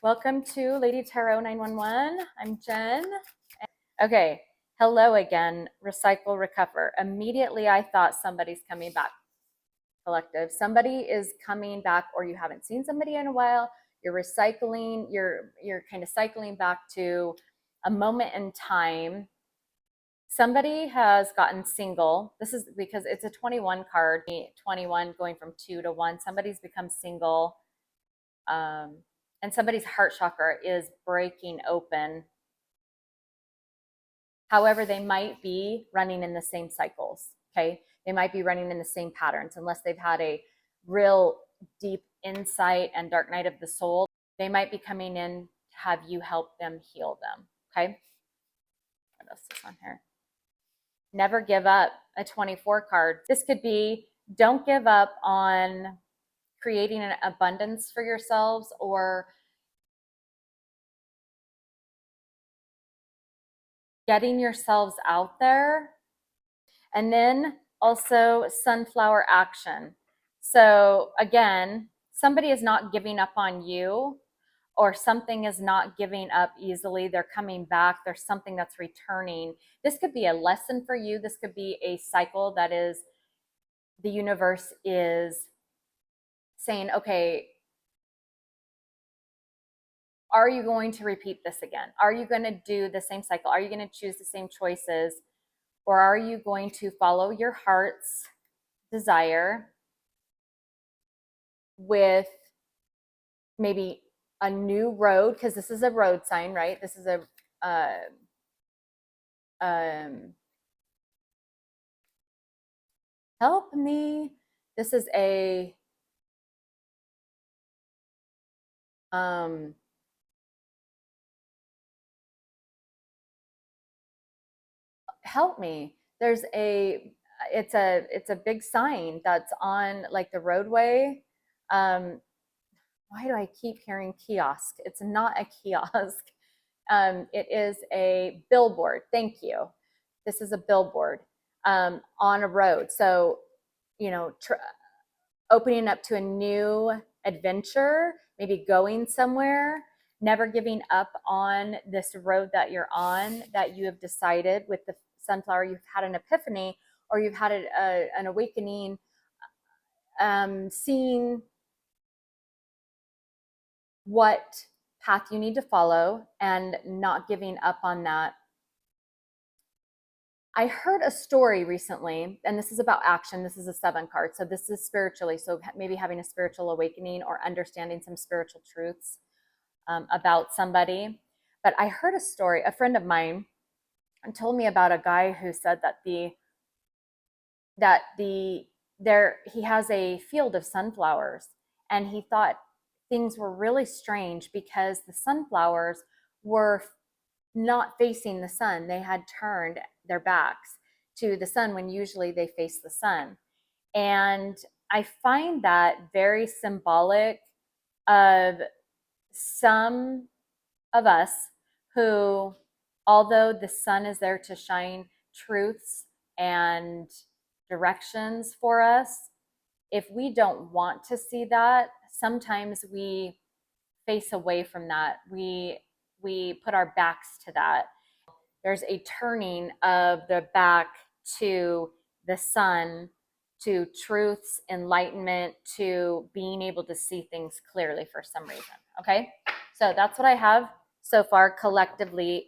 Welcome to Lady Tarot 911. I'm Jen. Okay, hello again, recycle, recover. Immediately I thought somebody's coming back. Collective, somebody is coming back, or you haven't seen somebody in a while. You're recycling, you're kind of cycling back to a moment in time. Somebody has gotten single. This is because it's a 21 card, 21 going from 2 to 1. Somebody's become single. And somebody's heart chakra is breaking open. However, they might be running in the same cycles, okay? They might be running in the same patterns unless they've had a real deep insight and dark night of the soul. They might be coming in to have you help them heal them, okay? What else is on here? Never give up, a 24 card. This could be, don't give up on creating an abundance for yourselves, or getting yourselves out there. And then also sunflower action. So again, somebody is not giving up on you, or something is not giving up easily. They're coming back. There's something that's returning. This could be a lesson for you. This could be a cycle that is, the universe is saying, okay, are you going to repeat this again? Are you going to do the same cycle? Are you going to choose the same choices? Or are you going to follow your heart's desire with maybe a new road? Because this is a road sign, right? This is a help me. This is a help me. There's it's a big sign that's on like the roadway. Why do I keep hearing kiosk? It's not a kiosk. It is a billboard. Thank you. This is a billboard on a road. So, you know, opening up to a new adventure, maybe going somewhere, never giving up on this road that you're on, that you have decided with the sunflower. You've had an epiphany, or you've had an awakening, seeing what path you need to follow and not giving up on that. I heard a story recently, and this is about action. This is a 7 card. So this is spiritually. So maybe having a spiritual awakening or understanding some spiritual truths about somebody. But I heard a story, a friend of mine told me about a guy who said that he has a field of sunflowers, and he thought things were really strange because the sunflowers were not facing the sun. They had turned their backs to the sun when usually they face the sun. And I find that very symbolic of some of us who, although the sun is there to shine truths and directions for us, if we don't want to see that, sometimes we face away from that. We put our backs to that. There's a turning of the back to the sun, to truth's enlightenment, to being able to see things clearly for some reason. Okay, so that's what I have so far collectively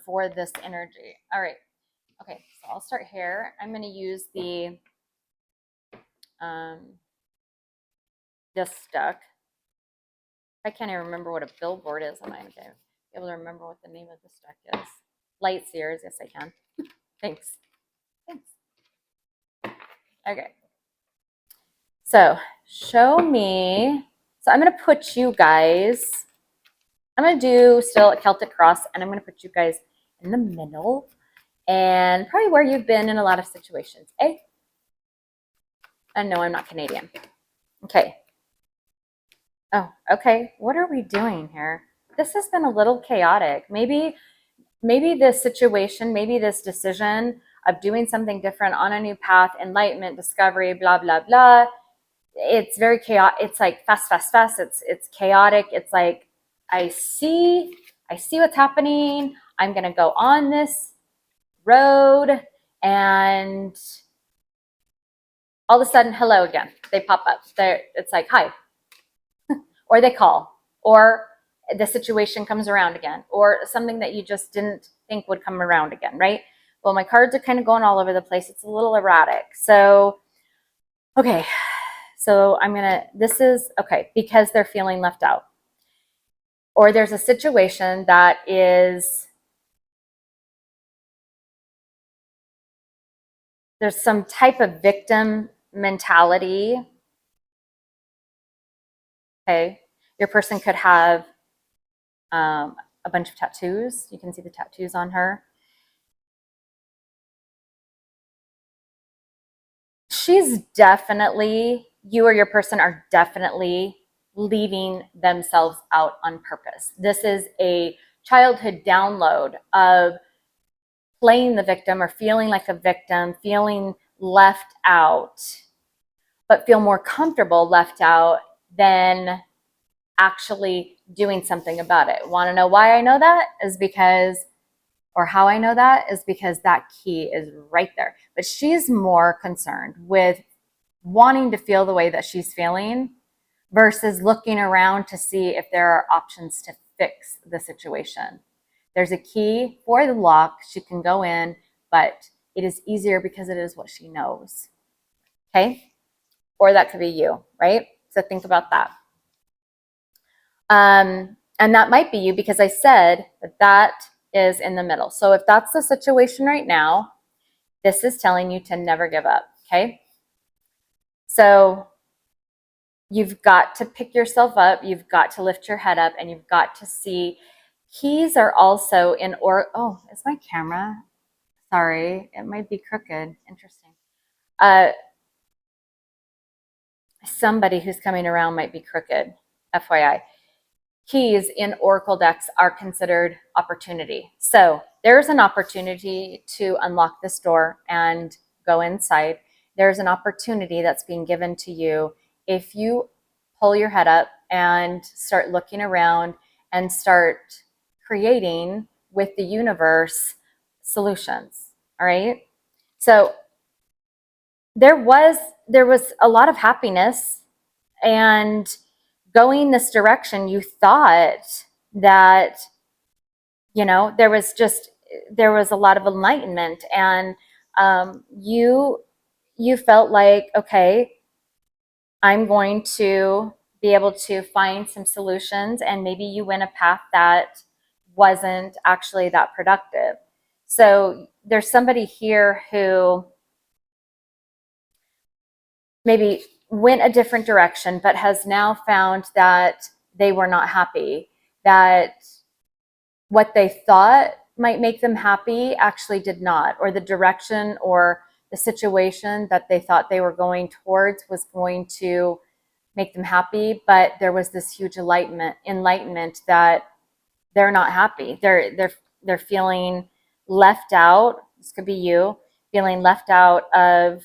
for this energy. All right. Okay, so I'll start here. I'm going to use the just stuck. I can't even remember what a billboard is. I'm not going to be able to remember what the name of this deck is. Light seers, yes I can. Thanks. Okay. So show me. So I'm going to put you guys, I'm going to do still a Celtic cross, and I'm going to put you guys in the middle, and probably where you've been in a lot of situations. Eh? And no, I'm not Canadian. Okay. Oh, okay. What are we doing here? This has been a little chaotic. Maybe this situation, maybe this decision of doing something different on a new path, enlightenment, discovery, blah, blah, blah. It's very chaotic. It's like fast. It's chaotic. It's like I see what's happening. I'm going to go on this road, and all of a sudden, hello again. They pop up. It's like, hi. Or they call, or the situation comes around again, or something that you just didn't think would come around again, right? Well, my cards are kind of going all over the place. It's a little erratic. So, okay. So this is, okay, because they're feeling left out. Or there's a situation that is, there's some type of victim mentality. Okay. Your person could have a bunch of tattoos. You can see the tattoos on her. She's definitely, you or your person are definitely leaving themselves out on purpose. This is a childhood download of playing the victim or feeling like a victim, feeling left out, but feel more comfortable left out than actually doing something about it. Want to know why I know that? Is because, or how I know that is because that key is right there. But she's more concerned with wanting to feel the way that she's feeling versus looking around to see if there are options to fix the situation. There's a key for the lock. She can go in, but it is easier because it is what she knows. Okay? Or that could be you, right? So think about that. And that might be you because I said that is in the middle. So if that's the situation right now, this is telling you to never give up. Okay? So you've got to pick yourself up. You've got to lift your head up, and you've got to see. Keys are also in, or, oh, is my camera? Sorry, it might be crooked. Interesting. Somebody who's coming around might be crooked, FYI. Keys in oracle decks are considered opportunity. So there's an opportunity to unlock this door and go inside. There's an opportunity that's being given to you if you pull your head up and start looking around and start creating with the universe solutions. All right. So there was a lot of happiness, and going this direction, you thought that, there was a lot of enlightenment, and you felt like, okay, I'm going to be able to find some solutions, and maybe you went a path that wasn't actually that productive. So there's somebody here who maybe went a different direction, but has now found that they were not happy, that what they thought might make them happy actually did not, or the direction or the situation that they thought they were going towards was going to make them happy, but there was this huge enlightenment that they're not happy. They're feeling left out. This could be you feeling left out of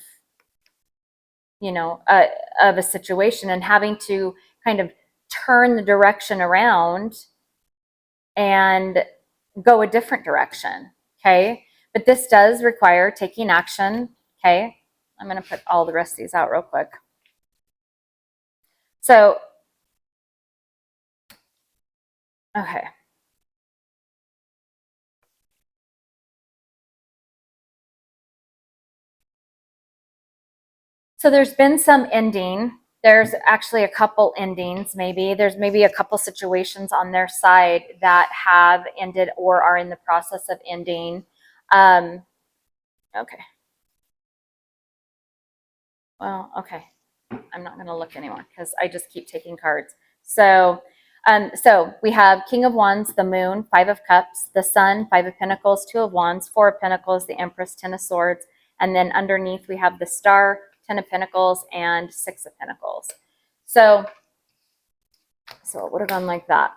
of a situation, and having to kind of turn the direction around and go a different direction. Okay. But this does require taking action. Okay. I'm going to put all the rest of these out real quick. So, okay. So there's been some ending. There's actually a couple endings, maybe. There's maybe a couple situations on their side that have ended or are in the process of ending. Okay. Well, okay. I'm not going to look anymore because I just keep taking cards. So we have King of Wands, the Moon, Five of Cups, the Sun, Five of Pentacles, Two of Wands, Four of Pentacles, the Empress, Ten of Swords, and then underneath we have the Star, Ten of Pentacles, and Six of Pentacles. So it would have gone like that.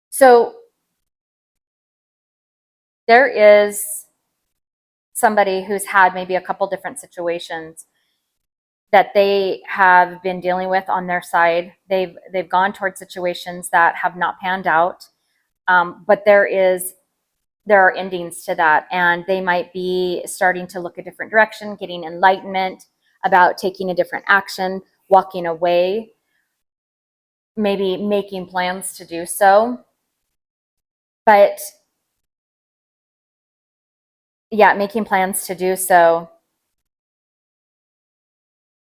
So there is somebody who's had maybe a couple different situations that they have been dealing with on their side. They've gone towards situations that have not panned out, but there are endings to that, and they might be starting to look a different direction, getting enlightenment about taking a different action, walking away, maybe making plans to do so. But yeah, making plans to do so.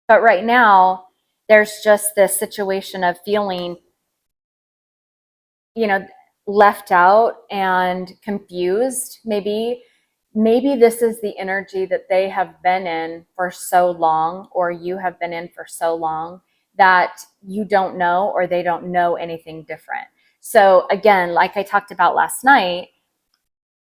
But right now, there's just this situation of feeling, you know, left out and confused. Maybe this is the energy that they have been in for so long, or you have been in for so long, that you don't know, or they don't know anything different. So again, like I talked about last night,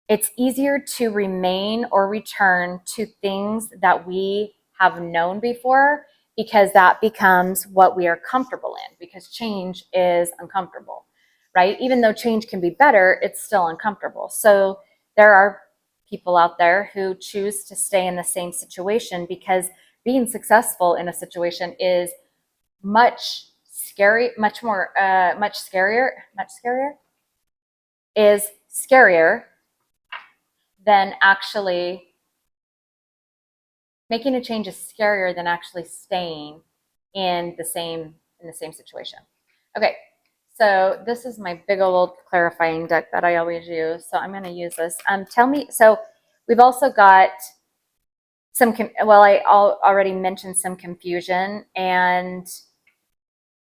it's easier to remain or return to things that we have known before, because that becomes what we are comfortable in, because change is uncomfortable, right? Even though change can be better, it's still uncomfortable. So there are people out there who choose to stay in the same situation because being successful in a situation is much scary, is scarier than actually making a change is scarier than actually staying in the same situation. Okay, so this is my big old clarifying deck that I always use. So I'm going to use this. Tell me. So we've also got some. Well, I already mentioned some confusion, and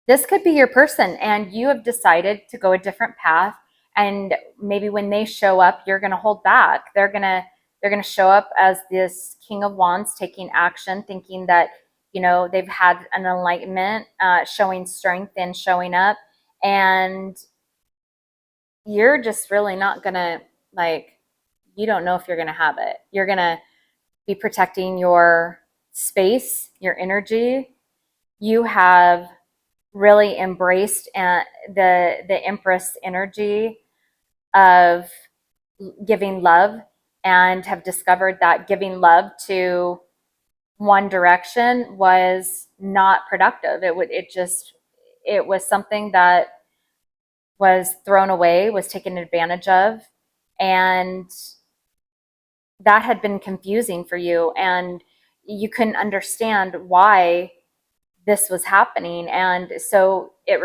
this could be your person, and you have decided to go a different path. And maybe when they show up, you're going to hold back. They're going to show up as this King of Wands, taking action, thinking that, they've had an enlightenment, showing strength and showing up, and you're just really not going to, like, you don't know if you're going to have it. You're going to be protecting your space, your energy. You have really embraced the Empress energy of giving love, and have discovered that giving love to one direction was not productive. It was something that was thrown away, was taken advantage of, and that had been confusing for you, and you couldn't understand why this was happening. And so it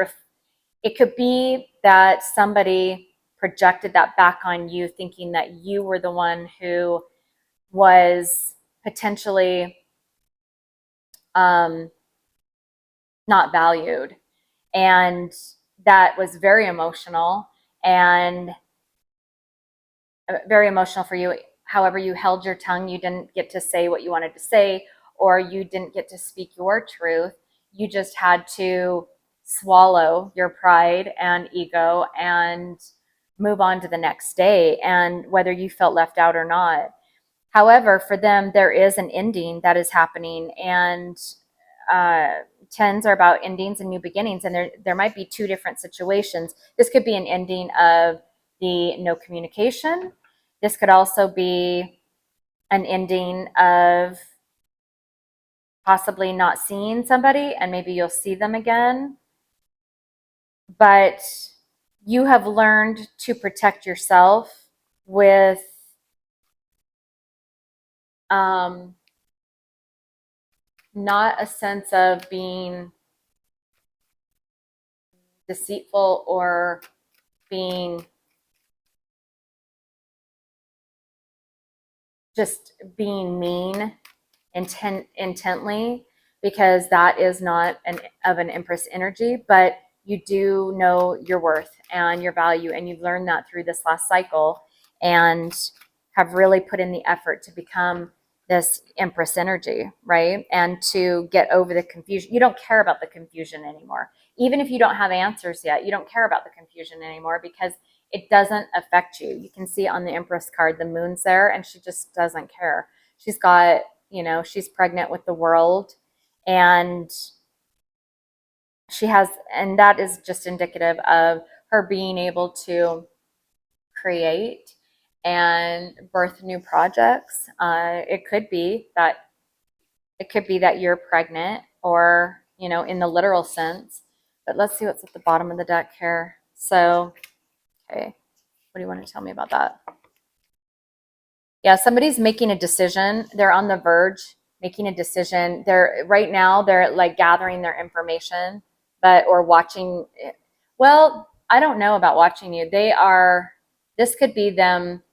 could be that somebody projected that back on you, thinking that you were the one who was potentially um, not valued. And that was and very emotional for you. However, you held your tongue. You didn't get to say what you wanted to say, or you didn't get to speak your truth. You just had to swallow your pride and ego and move on to the next day, and whether you felt left out or not. However, for them, there is an ending that is happening, and uh, tens are about endings and new beginnings, and there might be two different situations. This could be an ending of the no communication. This could also be an ending of possibly not seeing somebody, and maybe you'll see them again. But you have learned to protect yourself with not a sense of being deceitful or being being mean intently, because that is not an Empress energy. But you do know your worth and your value, and you've learned that through this last cycle, and have really put in the effort to become this Empress energy, right? And to get over the confusion. You don't care about the confusion anymore. Even if you don't have answers yet, you don't care about the confusion anymore, because it doesn't affect you. You can see on the Empress card, the moon's there, and she just doesn't care. She's got, she's pregnant with the world, and and that is just indicative of her being able to create and birth new projects. It could be that It could be that you're pregnant or, in the literal sense. But let's see what's at the bottom of the deck here. So, okay, what do you want to tell me about that? Yeah, somebody's making a decision. They're on the verge making a decision. Right now they're like gathering their information, or watching. Well, I don't know about watching you. This could be them.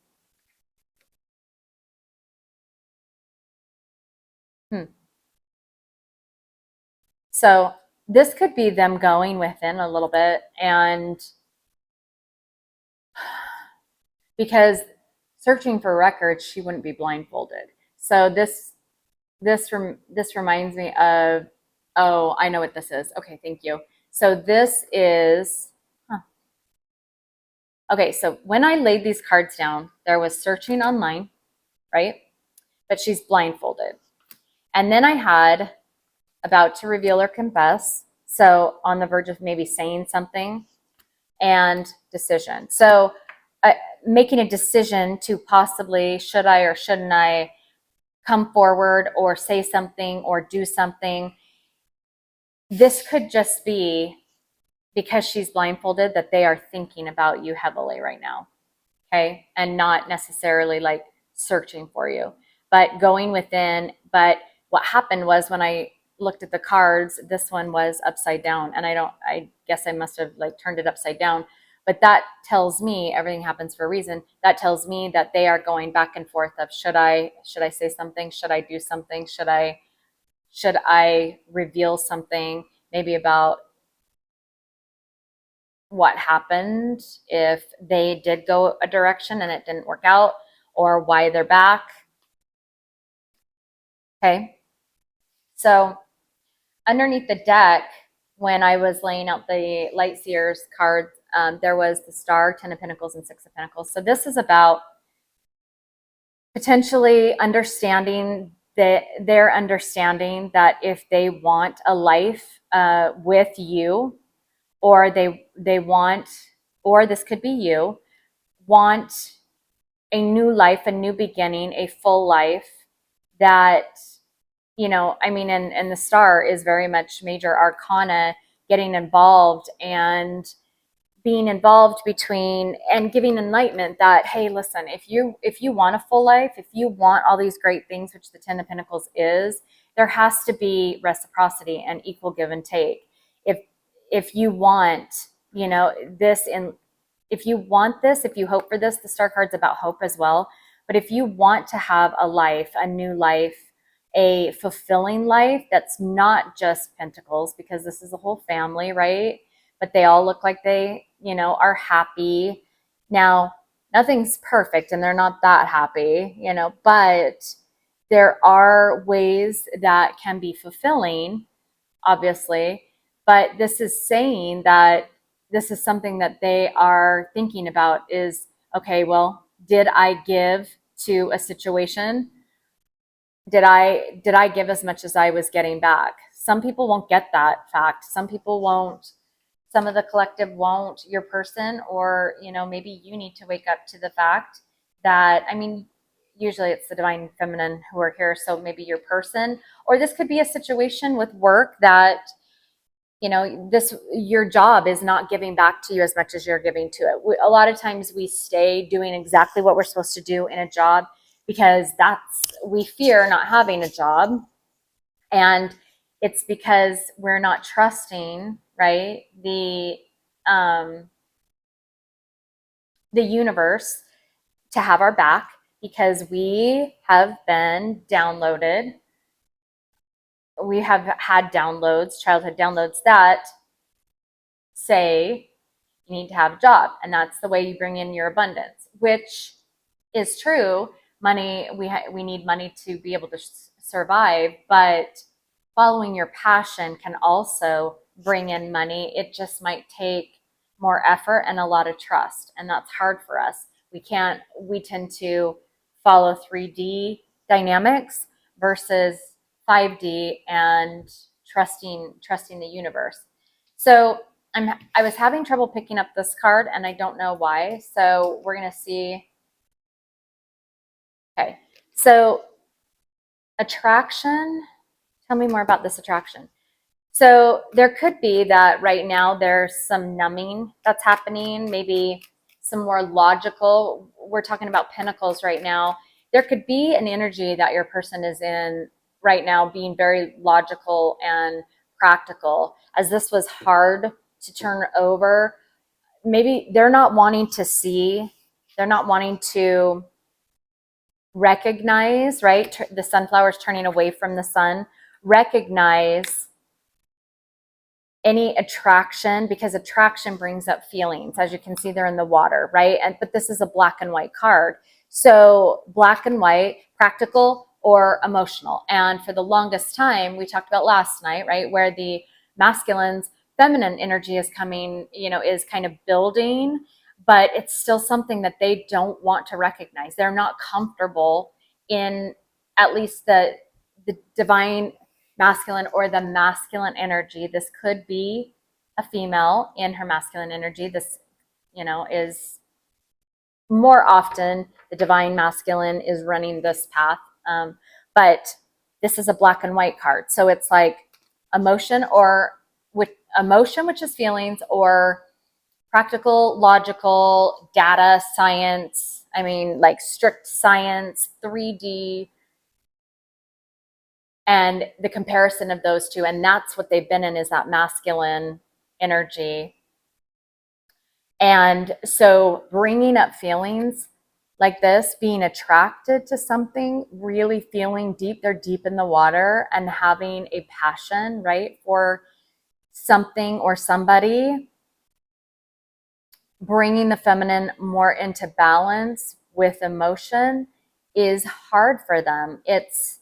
So this could be them going within a little bit, and because searching for records, she wouldn't be blindfolded. So this reminds me of, oh, I know what this is. Okay, thank you. So this is, okay, so when I laid these cards down, there was searching online, right? But she's blindfolded. And then I had about to reveal or confess, so on the verge of maybe saying something, and decision. So making a decision to possibly, should I or shouldn't I come forward or say something or do something. This could just be because she's blindfolded that they are thinking about you heavily right now. Okay. And not necessarily like searching for you, but going within. But what happened was when I looked at the cards, this one was upside down. And I guess I must have like turned it upside down. But that tells me everything happens for a reason. That tells me that they are going back and forth of should I say something? Should I do something? Should I reveal something maybe about what happened if they did go a direction and it didn't work out, or why they're back? Okay. So underneath the deck, when I was laying out the Light Seers cards, there was the Star, 10 of Pentacles, and 6 of Pentacles. So this is about potentially understanding their understanding that if they want a life with you, or they want, or this could be you, want a new life, a new beginning, a full life that, I mean, and the Star is very much major arcana, getting involved and being involved between and giving enlightenment that, hey, listen, if you want a full life, if you want all these great things, which the 10 of Pentacles is, there has to be reciprocity and equal give and take. If you want, this, in if you want this, if you hope for this, the Star card's about hope as well. But if you want to have a life, a new life, a fulfilling life that's not just Pentacles, because this is a whole family, right? But they all look like they, are happy. Now, nothing's perfect and they're not that happy, but there are ways that can be fulfilling, obviously. But this is saying that this is something that they are thinking about is, okay, well, did I give to a situation? Did I give as much as I was getting back? Some people won't get that fact. Some people won't. Some of the collective won't. Your person, or maybe you need to wake up to the fact that, I mean, usually it's the divine feminine who are here, so maybe your person, or this could be a situation with work that, your job is not giving back to you as much as you're giving to it. A lot of times we stay doing exactly what we're supposed to do in a job because we fear not having a job. And it's because we're not trusting, right, the universe to have our back, because we have been downloaded. We have had downloads, childhood downloads, that say you need to have a job, and that's the way you bring in your abundance, which is true. Money, we need money to be able to survive, but following your passion can also bring in money. It just might take more effort and a lot of trust, and that's hard for us. We tend to follow 3D dynamics versus 5D and trusting the universe. So I was having trouble picking up this card, and I don't know why. So we're going to see. Okay. So attraction Tell me more about this attraction. So there could be that right now there's some numbing that's happening, maybe some more logical. We're talking about pentacles right now. There could be an energy that your person is in right now, being very logical and practical, as this was hard to turn over. Maybe they're not wanting to see, they're not wanting to recognize, right? The sunflower's turning away from the sun. Recognize any attraction, because attraction brings up feelings, as you can see they're in the water, right? But this is a black and white card. So black and white, practical or emotional. And for the longest time, we talked about last night, right, where the masculine's feminine energy is coming, is kind of building, but it's still something that they don't want to recognize. They're not comfortable in at least the divine masculine or the masculine energy. This could be a female in her masculine energy. This, is more often the divine masculine is running this path. But this is a black and white card. So it's like emotion, or with emotion, which is feelings, or practical, logical, data, science. I mean, like strict science, 3D, and the comparison of those two. And that's what they've been in, is that masculine energy. And so bringing up feelings like this, being attracted to something, really feeling deep, they're deep in the water, and having a passion, right, for something or somebody, bringing the feminine more into balance with emotion is hard for them. It's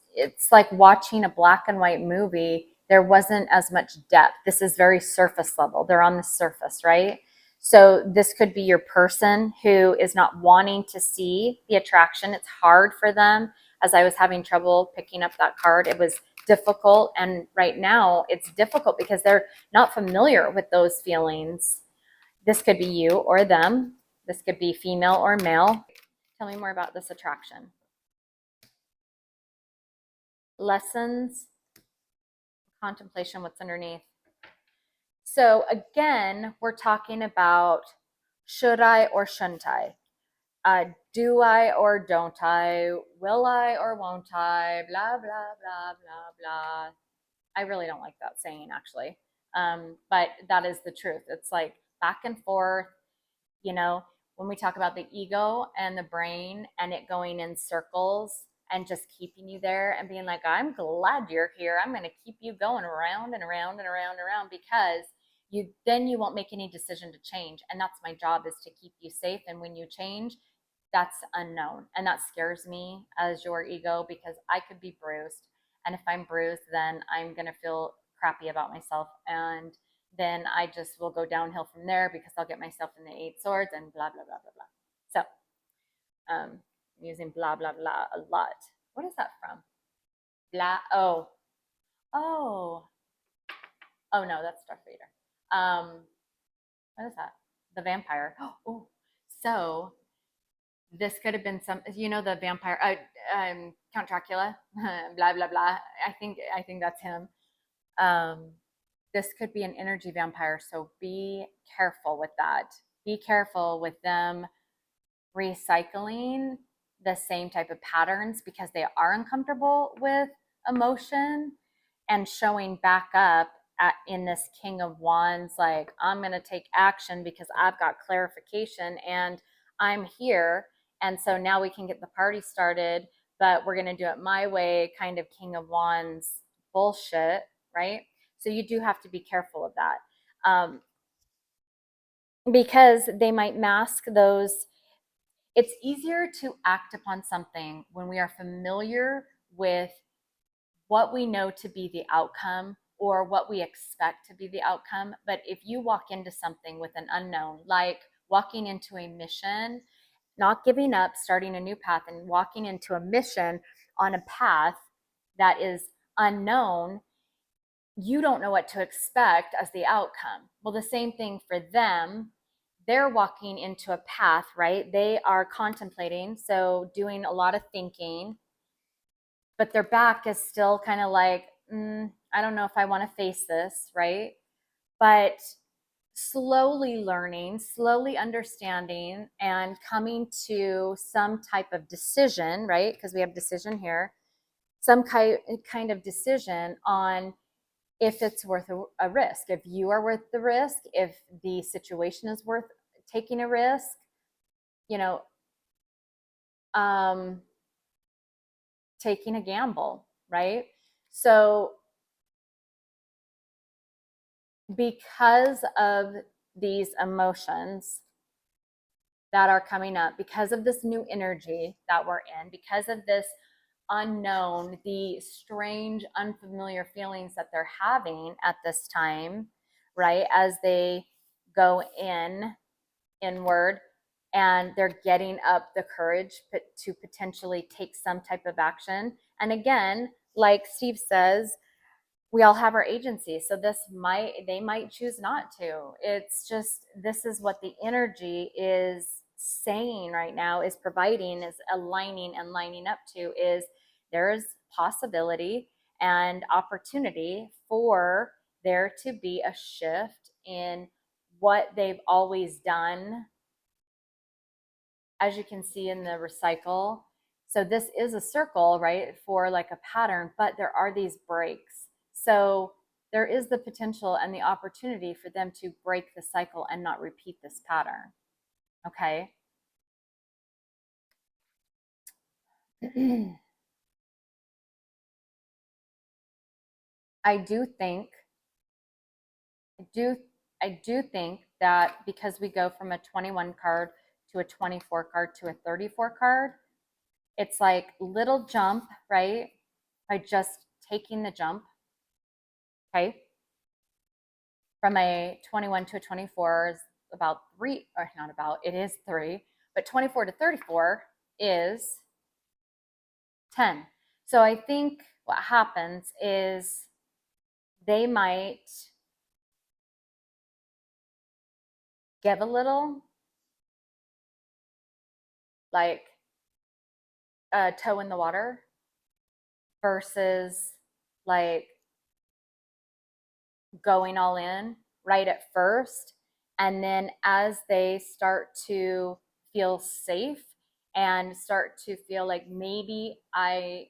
like watching a black and white movie. There wasn't as much depth. This is very surface level. They're on the surface, right? So this could be your person who is not wanting to see the attraction. It's hard for them. As I was having trouble picking up that card, it was difficult. And right now it's difficult because they're not familiar with those feelings. This could be you or them. This could be female or male. Tell me more about this attraction. Lessons, contemplation, what's underneath. So again, we're talking about should I or shouldn't I? Do I or don't I? Will I or won't I? Blah, blah, blah, blah, blah. I really don't like that saying, actually. But that is the truth. It's like back and forth, when we talk about the ego and the brain and it going in circles and just keeping you there and being like, I'm glad you're here. I'm going to keep you going around and around and around and around, because you won't make any decision to change. And that's my job, is to keep you safe. And when you change, that's unknown. And that scares me as your ego, because I could be bruised. And if I'm bruised, then I'm going to feel crappy about myself. And then I just will go downhill from there, because I'll get myself in the 8 swords and blah, blah, blah, blah, blah. So I'm using blah, blah, blah a lot. What is that from? Blah. Oh, no, that's Darth Vader. What is that? The vampire. Oh, so this could have been the vampire, Count Dracula, blah, blah, blah. I think that's him. This could be an energy vampire. So be careful with that. Be careful with them recycling the same type of patterns, because they are uncomfortable with emotion and showing back up in this King of Wands, like, I'm going to take action because I've got clarification and I'm here. And so now we can get the party started, but we're going to do it my way, kind of King of Wands bullshit, right? So you do have to be careful of that, because they might mask those. It's easier to act upon something when we are familiar with what we know to be the outcome, or what we expect to be the outcome. But if you walk into something with an unknown, like walking into a mission, not giving up, starting a new path, and walking into a mission on a path that is unknown, you don't know what to expect as the outcome. Well, the same thing for them. They're walking into a path, right? They are contemplating, so doing a lot of thinking, but their back is still kind of like, I don't know if I want to face this, right? But slowly learning, slowly understanding, and coming to some type of decision, right? Because we have decision here, some kind of decision on if it's worth a risk, if you are worth the risk, if the situation is worth taking a risk, you know, um, taking a gamble, right? So, because of these emotions that are coming up, because of this new energy that we're in, because of this unknown, the strange, unfamiliar feelings that they're having at this time, right? As they go inward and they're getting up the courage to potentially take some type of action. And again, like Steve says, we all have our agency. So they might choose not to. It's just, this is what the energy is saying right now, is providing, is aligning and lining up to, is there's possibility and opportunity for there to be a shift in what they've always done, as you can see in the recycle. So this is a circle, right, for like a pattern, but there are these breaks. So there is the potential and the opportunity for them to break the cycle and not repeat this pattern. Okay. I do think, I do, I do think that because we go from a 21 card to a 24 card to a 34 card, it's like little jump, right? By just taking the jump. Okay. From a 21 to a 24 is about three, or not about, it is three, but 24 to 34 is 10. So I think what happens is they might give a little, like a toe in the water, versus like going all in right at first. And then as they start to feel safe and start to feel like maybe I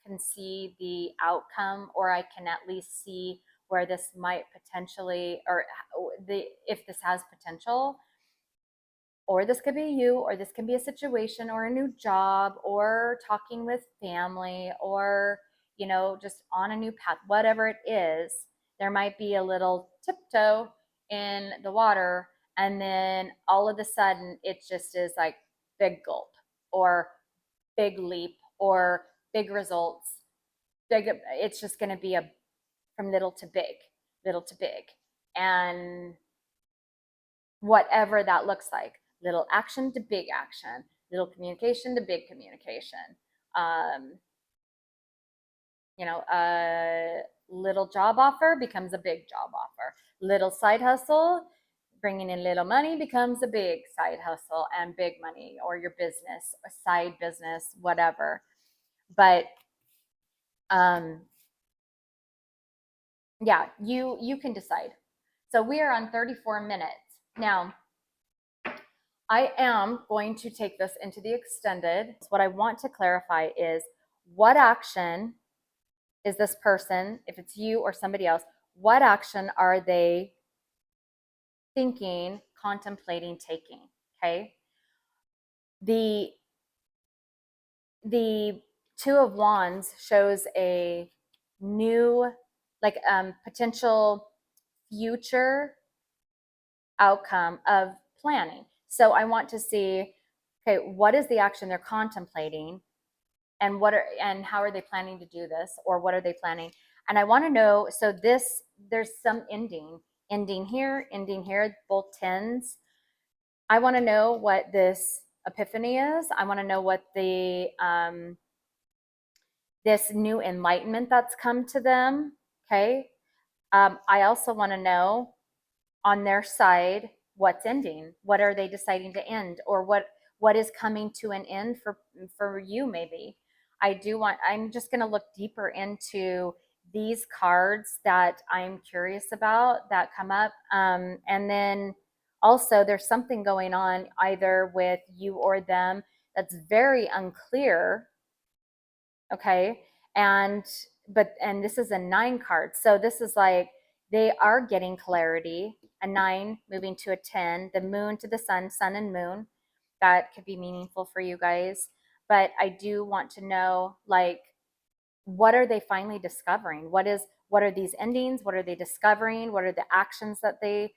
can see the outcome, or I can at least see where this might potentially, or if this has potential, or this could be you, or this can be a situation, or a new job, or talking with family, or just on a new path, whatever it is, there might be a little tiptoe in the water, and then all of a sudden it just is like big gulp, or big leap, or big results. It's just going to be a from little to big, little to big, and whatever that looks like. Little action to big action, little communication to big communication. Um, a little job offer becomes a big job offer. Little side hustle, bringing in little money, becomes a big side hustle and big money, or your business, a side business, whatever. But yeah, you can decide. So we are on 34 minutes now. I am going to take this into the extended. What I want to clarify is, what action is this person, if it's you or somebody else, what action are they thinking, contemplating taking? Okay. The Two of Wands shows a new, like, potential future outcome of planning. So I want to see, okay, what is the action they're contemplating, and how are they planning to do this, or what are they planning? And I want to know, so there's some ending here, both tens. I want to know what this epiphany is. I want to know what the this new enlightenment that's come to them. Okay. I also want to know on their side what's ending. What are they deciding to end, or what is coming to an end for you? Maybe I'm just going to look deeper into these cards that I'm curious about that come up. And then also, there's something going on either with you or them that's very unclear. Okay. And this is a 9 card. So this is like they are getting clarity. A 9 moving to a 10, the moon to the sun, sun and moon. That could be meaningful for you guys. But I do want to know, like, what are they finally discovering? What are these endings? What are they discovering? What are the actions that they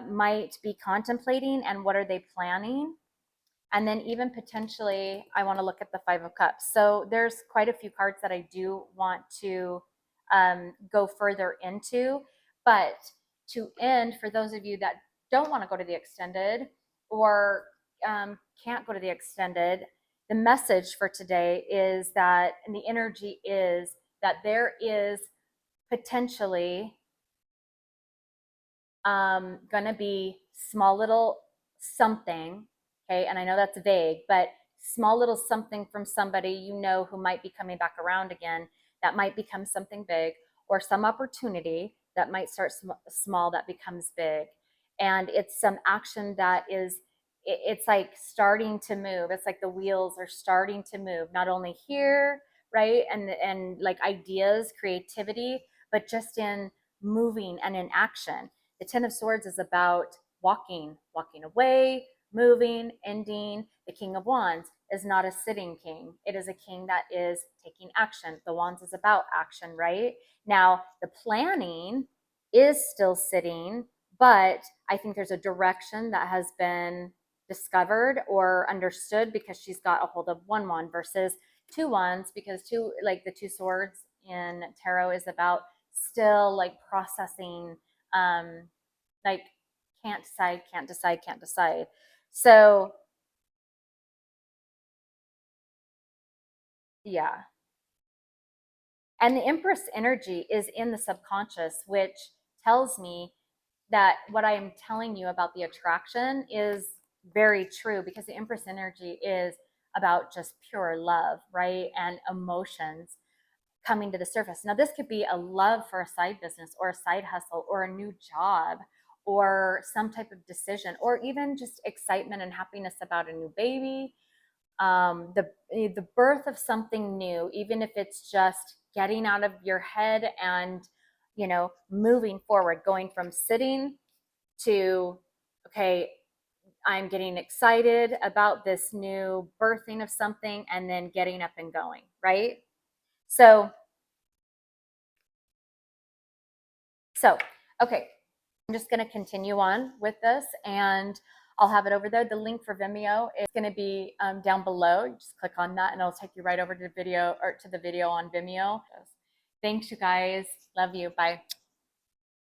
might be contemplating, and what are they planning? And then even potentially, I want to look at the 5 of Cups. So there's quite a few cards that I do want to go further into. But to end, for those of you that don't want to go to the extended or can't go to the extended, the message for today is that, and the energy is that there is potentially going to be small little something. Okay. And I know that's vague, but small little something from somebody you know who might be coming back around again that might become something big, or some opportunity that might start small that becomes big. And it's some action that is, it's like starting to move. It's like the wheels are starting to move, not only here, right? And like ideas, creativity, but just in moving and in action. The 10 of Swords is about walking away, moving, ending. The King of Wands is not a sitting king. It is a king that is taking action. The Wands is about action, right? Now, the planning is still sitting, but I think there's a direction that has been discovered or understood because she's got a hold of 1 wand versus 2 wands, because the 2 swords in tarot is about still like processing, like can't decide. So yeah. And the Empress energy is in the subconscious, which tells me that what I am telling you about the attraction is very true, because the Empress energy is about just pure love, right? And emotions coming to the surface. Now, this could be a love for a side business or a side hustle or a new job or some type of decision, or even just excitement and happiness about a new baby, the birth of something new, even if it's just getting out of your head and moving forward, going from sitting to, okay, I'm getting excited about this new birthing of something, and then getting up and going, right? So okay, I'm just going to continue on with this, and I'll have it over there. The link for Vimeo is going to be down below. You just click on that and it'll take you right over to the video, or to the video on Vimeo. Thanks, you guys. Love you. Bye.